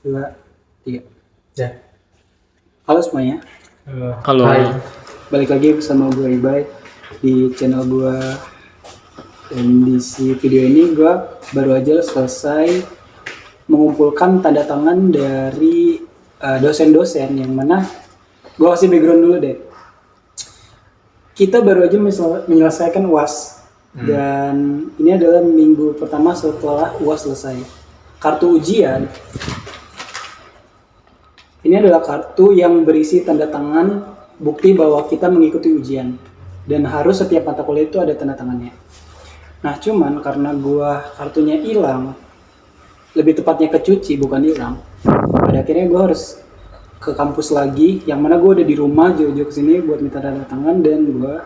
2, 3. Ya. Halo semuanya. Halo. Hai. Balik lagi bersama gue Ibai di channel gue. Dan di video ini gue baru aja selesai mengumpulkan tanda tangan dari dosen-dosen yang mana gue kasih background dulu deh. Kita baru aja menyelesaikan UAS dan ini adalah minggu pertama setelah UAS selesai. Kartu ujian ini adalah kartu yang berisi tanda tangan bukti bahwa kita mengikuti ujian dan harus setiap mata kuliah itu ada tanda tangannya. Nah cuman karena gua kartunya hilang, lebih tepatnya kecuci bukan hilang, pada akhirnya gua harus ke kampus lagi, yang mana gua udah di rumah jauh-jauh kesini buat minta tanda tangan, dan gua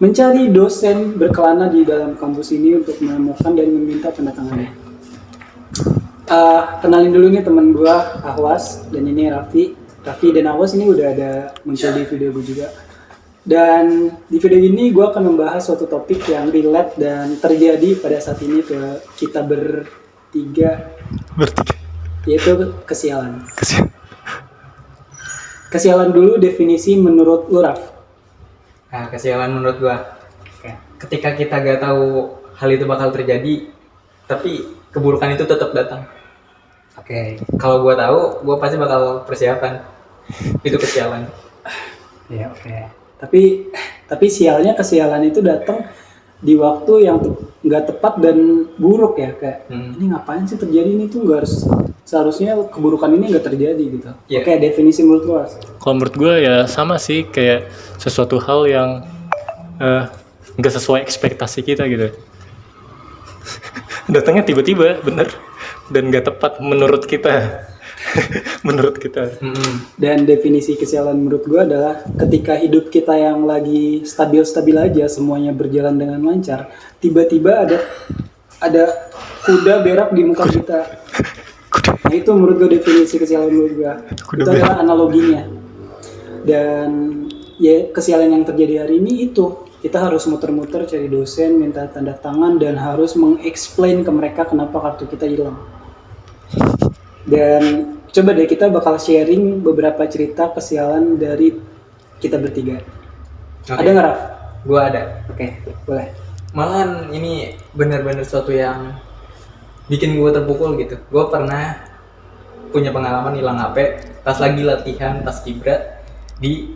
mencari dosen berkelana di dalam kampus ini untuk menemukan dan meminta tanda tangannya. Kenalin dulu nih teman gue, Ahwas, dan ini Raffi dan Ahwas ini udah ada muncul di video gue juga. Dan di video ini gue akan membahas suatu topik yang relate dan terjadi pada saat ini ke kita bertiga, yaitu kesialan. Kesialan dulu definisi menurut lu, Raf. Nah, kesialan menurut gua, ketika kita gak tahu hal itu bakal terjadi, tapi keburukan itu tetap datang. Kalau gua tahu, gua pasti bakal persiapan. Itu kesialan. Ya, Tapi sialnya kesialan itu datang di waktu yang nggak tepat dan buruk ya, kayak ini ngapain sih terjadi, ini tuh nggak harus, seharusnya keburukan ini nggak terjadi gitu. Yeah. Oke, definisi menurut lu? Kalau menurut gue ya sama sih, kayak sesuatu hal yang nggak sesuai ekspektasi kita gitu. Datangnya tiba-tiba, bener, dan nggak tepat menurut kita. Dan definisi kesialan menurut gue adalah ketika hidup kita yang lagi stabil-stabil aja, semuanya berjalan dengan lancar, tiba-tiba ada kuda berak di muka kita. Nah itu menurut gue definisi kesialan menurut gue. Itu adalah analoginya. Dan ya kesialan yang terjadi hari ini itu, kita harus muter-muter cari dosen, minta tanda tangan, dan harus meng-explain ke mereka kenapa kartu kita hilang. Dan coba deh kita bakal sharing beberapa cerita kesialan dari kita bertiga. Okay. Ada nggak, Raf? Gua ada. Oke, boleh. Malahan ini benar-benar sesuatu yang bikin gua terpukul gitu. Gua pernah punya pengalaman hilang HP pas lagi latihan pas kibra di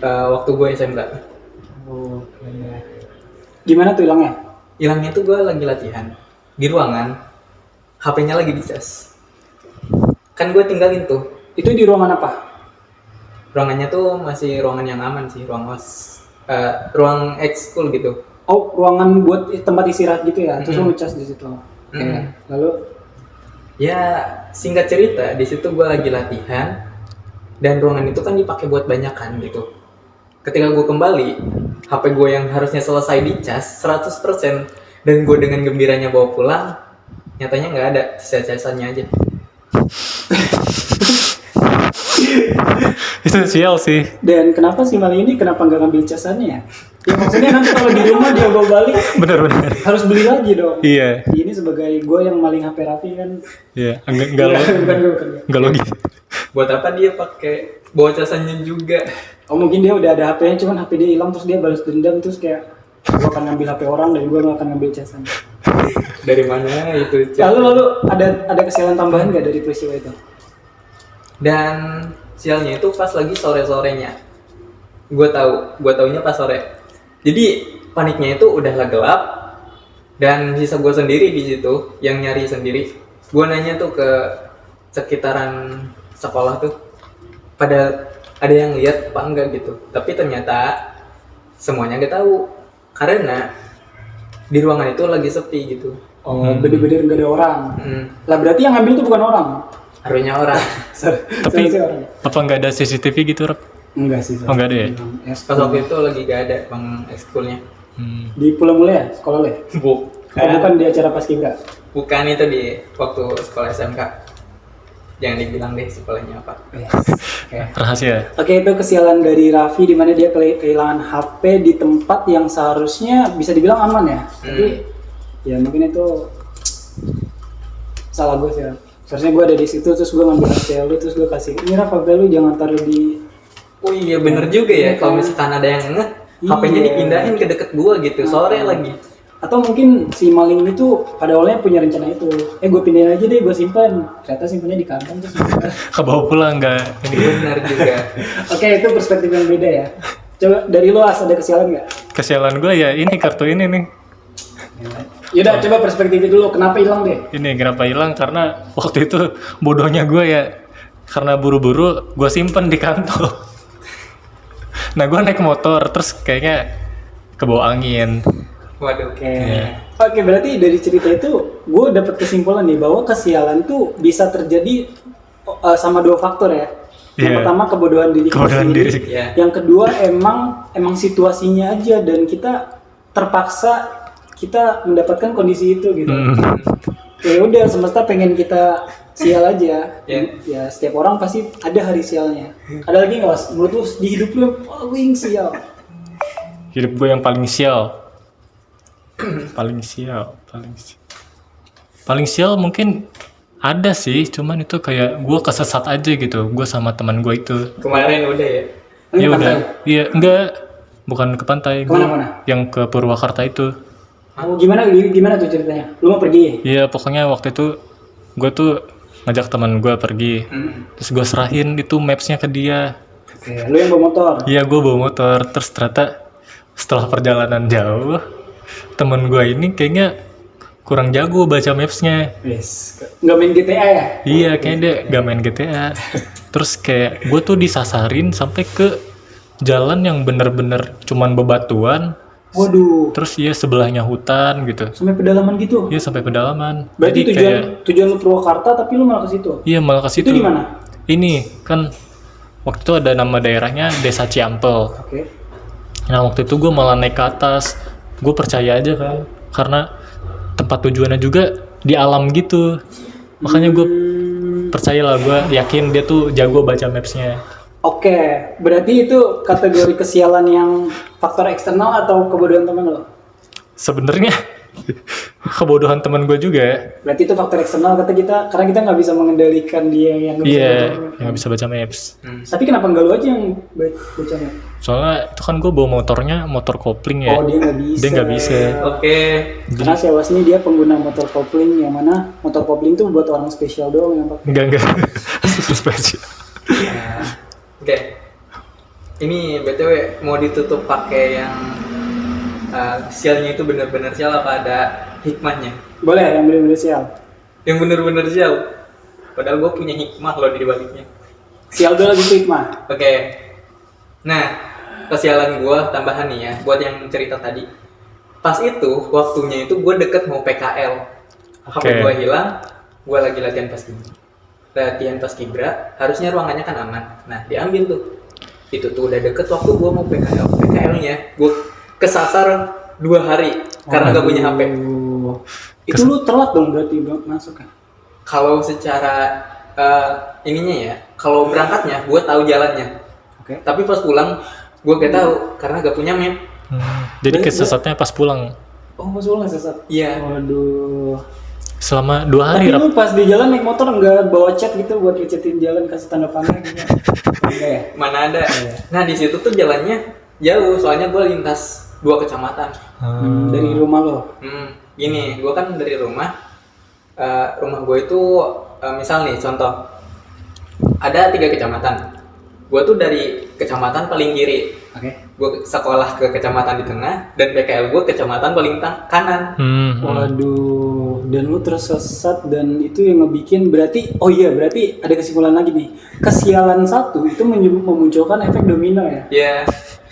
waktu gua SMK. Gimana tuh hilangnya? Hilangnya tuh gua lagi latihan di ruangan, HP-nya lagi dicas. Kan gue tinggalin tuh. Itu di ruangan apa? Ruangannya tuh masih ruangan yang aman sih, ruang ekskul gitu. Oh, ruangan buat tempat istirahat gitu ya? Terus lu ngecas di situ. Lalu? Ya, singkat cerita, di situ gue lagi latihan dan ruangan itu kan dipakai buat banyakan gitu. Ketika gue kembali, HP gue yang harusnya selesai dicas 100% dan gue dengan gembiranya bawa pulang, nyatanya nggak ada, sisa-sisanya aja. Itu sial sih. Dan kenapa sih malah ini, kenapa nggak ngambil casannya ya? Ya maksudnya nanti kalau di rumah dia bawa balik, Bener. harus beli lagi dong. Iya. Ini sebagai gue yang maling HP Raffi kan. Iya, enggak logis. Buat apa dia pakai bawa casannya juga? Oh mungkin dia udah ada HP-nya, cuman HP dia hilang, terus dia balas dendam, terus kayak gue akan ngambil HP orang dan gue nggak akan ngambil casannya. Dari mana itu? Lalu ada kesialan tambahan nggak dari peristiwa itu? Dan sialnya itu pas lagi sore-sorenya. Gue taunya pas sore. Jadi paniknya itu udahlah gelap dan sisa gue sendiri di situ yang nyari sendiri. Gue nanya tuh ke sekitaran sekolah tuh, pada ada yang lihat apa enggak gitu. Tapi ternyata semuanya nggak tahu karena di ruangan itu lagi sepi gitu. Oh, bener-bener nggak ada orang. Lah berarti yang ngambil itu bukan orang. Harusnya orang. Tapi apa nggak ada CCTV gitu, Rap? Enggak sih. Oh, nggak ada ya? Pas waktu itu lagi gak ada bang ekskulnya. Di Pulau Mule ya, sekolah lo ya? Bukan di acara Paskibra? Bukan, itu di waktu sekolah SMK. Jangan dibilang deh sekolahnya apa. Rahasia. Oke, itu kesialan dari Raffi di mana dia kehilangan HP di tempat yang seharusnya bisa dibilang aman ya. Tapi ya mungkin itu salah gue sih. Seharusnya gue ada di situ, terus gue ngambil HP lu, terus gue kasih, ini Raf, HP lu jangan taruh di... Oh iya bener juga ya, kalau misalkan ada yang ngeh, HP-nya Iya. dipindahin ke deket gua gitu, sore lagi. Atau mungkin si maling itu pada awalnya punya rencana itu, gue pindahin aja deh, gue simpan. Ternyata simpannya di kantong terus. Kebawa pulang nggak ini. Bener juga. Oke, itu perspektif yang beda ya. Coba dari lu ada kesialan nggak? Kesialan gue ya ini kartu ini nih. Yaudah, coba perspektif dulu, kenapa hilang deh? Ini kenapa hilang? Karena waktu itu bodohnya gue ya, karena buru-buru gue simpen di kantong. Nah gue naik motor terus kayaknya kebawa angin. Waduh. Oke. Oke, berarti dari cerita itu gue dapat kesimpulan nih bahwa kesialan tuh bisa terjadi sama dua faktor ya. Yang Iya. pertama kebodohan diri kita Kebodohan sendiri. diri. Iya. Yang kedua emang situasinya aja dan kita terpaksa kita mendapatkan kondisi itu gitu. Ya udah, semesta pengen kita sial aja. Ya setiap orang pasti ada hari sialnya. Ada lagi nggak Mas? Menurut lu di hidup lu yang paling sial? Hidup gue yang paling sial. Paling sial mungkin ada sih, cuman itu kayak gue kesesat aja gitu. Gue sama teman gue itu. Kemarin udah ya. Lu Ya ke udah, pantai? iya enggak, bukan ke pantai. Gua Kemana-mana? yang ke Purwakarta itu. Oh, gimana tuh ceritanya? Lu mau pergi? Iya pokoknya waktu itu gue tuh ngajak teman gue pergi. Terus gue serahin itu mapsnya ke dia. Oke, lu yang bawa motor. Iya gue bawa motor. Terus ternyata setelah perjalanan jauh, temen gue ini kayaknya kurang jago baca mapsnya. Yes. Nggak main GTA ya? Iya kayaknya dia gak main GTA. Terus kayak gue tuh disasarin sampai ke jalan yang bener-bener cuman bebatuan. Waduh. Terus ya sebelahnya hutan gitu. Sampai pedalaman gitu. Iya sampai pedalaman. Berarti Jadi tujuan lu Purwakarta tapi lu malah ke situ. iya malah ke situ. Itu di mana? Ini kan waktu itu ada nama daerahnya Desa Ciampel. Oke. Nah waktu itu gue malah naik ke atas. Gue percaya aja kan, karena tempat tujuannya juga di alam gitu. Makanya gue percayalah, gue yakin dia tuh jago baca mapsnya. Oke, berarti itu kategori kesialan yang faktor eksternal atau kebodohan teman lo? Sebenarnya kebodohan teman gue juga. Berarti itu faktor eksternal kata kita, karena kita nggak bisa mengendalikan dia yang nggak bisa Iya, baca. yang bisa baca maps. Tapi kenapa nggak lu aja yang bacanya? Soalnya itu kan gue bawa motornya motor kopling ya. Oh, dia nggak bisa. Dia nggak bisa. Oke. Karena Sewas ini dia pengguna motor kopling, yang mana motor kopling tuh buat orang spesial doang yang pakai. Enggak. Spesial. Oke. Ini BTW mau ditutup pakai yang sialnya itu benar-benar sial apa ada hikmahnya? Boleh, yang bener-bener sial. Yang benar-benar sial. Padahal gue punya hikmah loh di baliknya. Sial dulu lagi hikmah. Oke. Nah, kesialan gue tambahan nih ya, buat yang cerita tadi. Pas itu, waktunya itu gue deket mau PKL. HP Oke. gue hilang, gue lagi latihan paskibra, harusnya ruangannya kan aman. Nah, diambil tuh. Itu tuh udah deket waktu gue mau PKL. PKL-nya gue kesasar 2 hari karena gak punya HP. Itu lu telat dong berarti masuk kan? Kalau secara ininya ya, kalau berangkatnya gue tahu jalannya. Oke. Tapi pas pulang gue gak tahu karena gak punya map. Jadi kesesatnya pas pulang. Oh, pas pulang sesat. Iya. Waduh. Selama 2 hari. Tapi lu pas di jalan naik motor nggak bawa cat gitu buat ngecatin jalan kasih tanda panah gitu? Enggak ya? Mana ada. Nah di situ tuh jalannya jauh, soalnya gue lintas 2 kecamatan. Dari rumah lo? Gini, gue kan dari rumah gue itu misal nih contoh, ada 3 kecamatan. Gue tuh dari kecamatan paling kiri. Oke. Gue sekolah ke kecamatan di tengah dan PKL gue kecamatan paling kanan. Waduh, dan lu tersesat dan itu yang ngebikin berarti, oh iya berarti ada kesimpulan lagi nih. Kesialan satu itu memunculkan efek domino ya. Ya,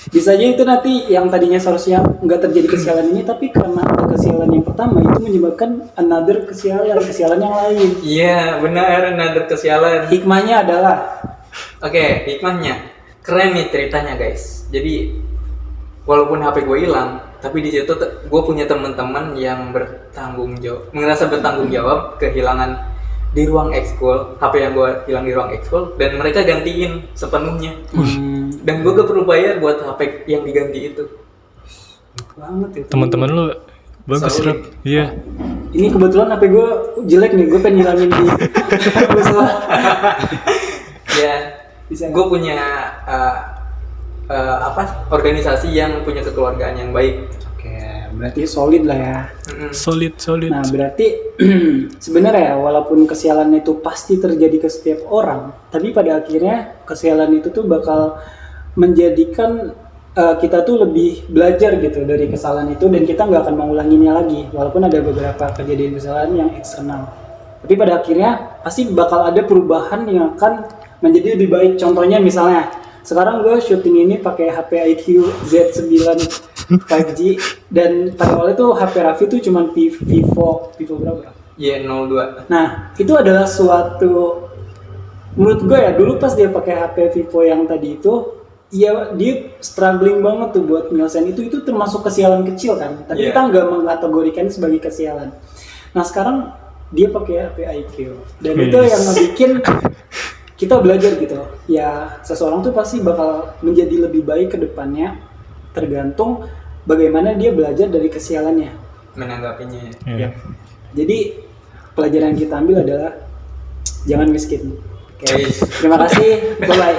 Bisa aja itu nanti yang tadinya seharusnya nggak terjadi kesialan ini, tapi karena ada kesialan yang pertama itu menyebabkan another kesialan yang lain. iya benar, another kesialan. Hikmahnya adalah, Oke, hikmahnya keren nih ceritanya guys. Jadi walaupun HP gue hilang, tapi di situ gue punya teman-teman yang merasa bertanggung jawab kehilangan di ruang ekskul, HP yang gue hilang di ruang ekskul, dan mereka gantiin sepenuhnya. Dan gue gak perlu bayar buat HP yang diganti itu. banget itu. Teman-teman lu Bagus Solid. Rob. Iya. Ini kebetulan HP gue jelek nih, gue pengen nyiramin di musola. Ya, Bisa gue punya organisasi yang punya kekeluargaan yang baik. Oke, berarti solid lah ya. Mm-mm. Solid. Nah, berarti sebenarnya walaupun kesialan itu pasti terjadi ke setiap orang, tapi pada akhirnya kesialan itu tuh bakal menjadikan kita tuh lebih belajar gitu dari kesalahan itu, dan kita nggak akan mengulanginya lagi walaupun ada beberapa kejadian kesalahan yang eksternal. Tapi pada akhirnya pasti bakal ada perubahan yang akan menjadi lebih baik. Contohnya misalnya sekarang gue syuting ini pakai HP iQ Z9 5G, dan pada awalnya tuh HP Raffi tuh cuman Vivo berapa? Y02. Nah, itu adalah suatu, menurut gue ya, dulu pas dia pakai HP Vivo yang tadi itu, ya dia struggling banget tuh buat nyelesain itu termasuk kesialan kecil kan, tapi Iya. kita nggak mengkategorikan sebagai kesialan. Nah sekarang dia pakai HP IQ, dan itu yang ngebikin kita belajar gitu. Ya seseorang tuh pasti bakal menjadi lebih baik ke depannya, tergantung bagaimana dia belajar dari kesialannya. Menanggapinya. Iya. Jadi pelajaran yang kita ambil adalah jangan miskin. Oke. Guys. Terima kasih, bye bye.